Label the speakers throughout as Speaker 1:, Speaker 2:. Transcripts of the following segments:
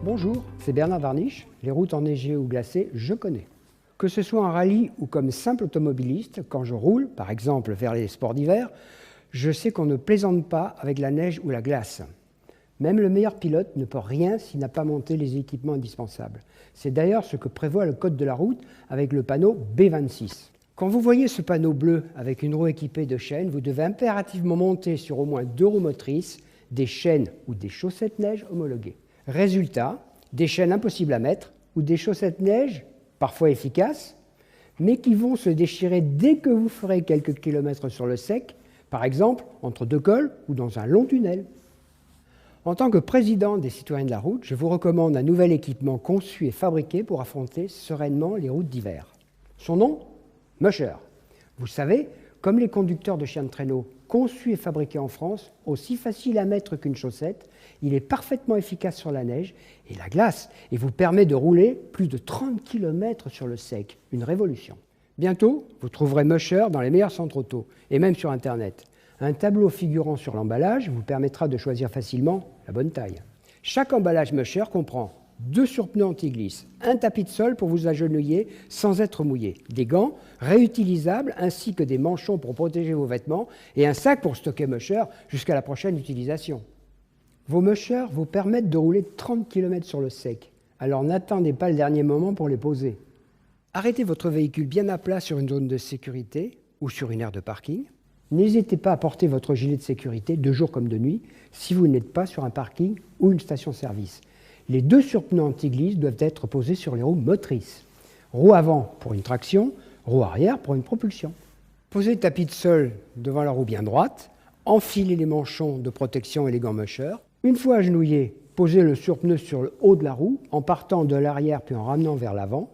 Speaker 1: Bonjour, c'est Bernard Varniche. Les routes enneigées ou glacées, je connais. Que ce soit en rallye ou comme simple automobiliste, quand je roule, par exemple vers les sports d'hiver, je sais qu'on ne plaisante pas avec la neige ou la glace. Même le meilleur pilote ne peut rien s'il n'a pas monté les équipements indispensables. C'est d'ailleurs ce que prévoit le code de la route avec le panneau B26. Quand vous voyez ce panneau bleu avec une roue équipée de chaînes, vous devez impérativement monter sur au moins 2 roues motrices, des chaînes ou des chaussettes neige homologuées. Résultat, des chaînes impossibles à mettre ou des chaussettes neige, parfois efficaces, mais qui vont se déchirer dès que vous ferez quelques kilomètres sur le sec, par exemple entre 2 cols ou dans un long tunnel. En tant que président des citoyens de la route, je vous recommande un nouvel équipement conçu et fabriqué pour affronter sereinement les routes d'hiver. Son nom ? Musher. Vous savez, comme les conducteurs de chiens de traîneau, conçu et fabriqué en France, aussi facile à mettre qu'une chaussette, il est parfaitement efficace sur la neige et la glace et vous permet de rouler plus de 30 km sur le sec. Une révolution. Bientôt, vous trouverez Musher dans les meilleurs centres auto et même sur Internet. Un tableau figurant sur l'emballage vous permettra de choisir facilement la bonne taille. Chaque emballage Musher comprend 2 surpneus anti-glisse, un tapis de sol pour vous agenouiller sans être mouillé, des gants réutilisables ainsi que des manchons pour protéger vos vêtements et un sac pour stocker Musher jusqu'à la prochaine utilisation. Vos Musher vous permettent de rouler 30 km sur le sec, alors n'attendez pas le dernier moment pour les poser. Arrêtez votre véhicule bien à plat sur une zone de sécurité ou sur une aire de parking. N'hésitez pas à porter votre gilet de sécurité de jour comme de nuit si vous n'êtes pas sur un parking ou une station-service. Les 2 surpneus anti-glisse doivent être posés sur les roues motrices. Roue avant pour une traction, roue arrière pour une propulsion. Posez le tapis de sol devant la roue bien droite, enfilez les manchons de protection et les gants Musher. Une fois agenouillé, posez le surpneu sur le haut de la roue en partant de l'arrière puis en ramenant vers l'avant.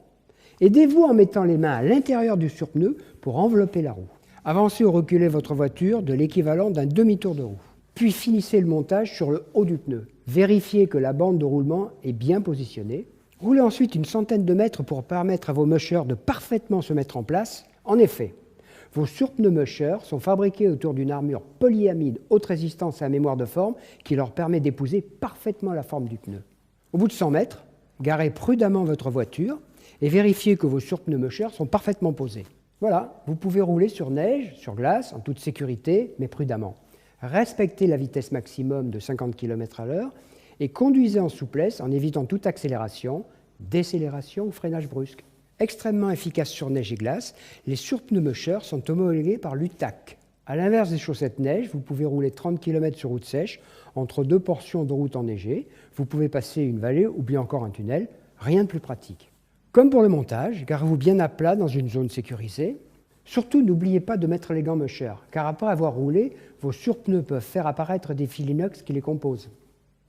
Speaker 1: Aidez-vous en mettant les mains à l'intérieur du surpneu pour envelopper la roue. Avancez ou reculez votre voiture de l'équivalent d'un demi-tour de roue. Puis finissez le montage sur le haut du pneu. Vérifiez que la bande de roulement est bien positionnée. Roulez ensuite une centaine de mètres pour permettre à vos Musher de parfaitement se mettre en place. En effet, vos surpneus Musher sont fabriqués autour d'une armure polyamide haute résistance à mémoire de forme qui leur permet d'épouser parfaitement la forme du pneu. Au bout de 100 mètres, garez prudemment votre voiture et vérifiez que vos surpneus Musher sont parfaitement posés. Voilà, vous pouvez rouler sur neige, sur glace, en toute sécurité, mais prudemment. Respectez la vitesse maximum de 50 km/h et conduisez en souplesse en évitant toute accélération, décélération ou freinage brusque. Extrêmement efficaces sur neige et glace, les surpneus Musher sont homologués par l'UTAC. A l'inverse des chaussettes neige, vous pouvez rouler 30 km sur route sèche entre 2 portions de route enneigée. Vous pouvez passer une vallée ou bien encore un tunnel, rien de plus pratique. Comme pour le montage, garez-vous bien à plat dans une zone sécurisée. Surtout, n'oubliez pas de mettre les gants Musher, car après avoir roulé, vos surpneus peuvent faire apparaître des fils inox qui les composent.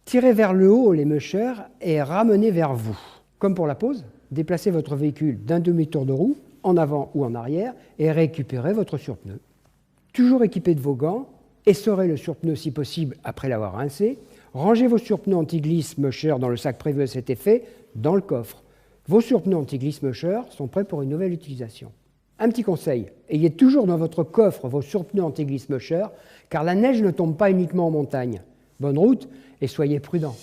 Speaker 1: Tirez vers le haut les Musher et ramenez vers vous. Comme pour la pose, déplacez votre véhicule d'un demi-tour de roue, en avant ou en arrière, et récupérez votre surpneu. Toujours équipé de vos gants, essorez le surpneu si possible après l'avoir rincé, rangez vos surpneus anti-glisse Musher dans le sac prévu à cet effet, dans le coffre. Vos surpneus anti-glisse Musher sont prêts pour une nouvelle utilisation. Un petit conseil, ayez toujours dans votre coffre vos surpneus anti-glisse Musher, car la neige ne tombe pas uniquement en montagne. Bonne route et soyez prudents.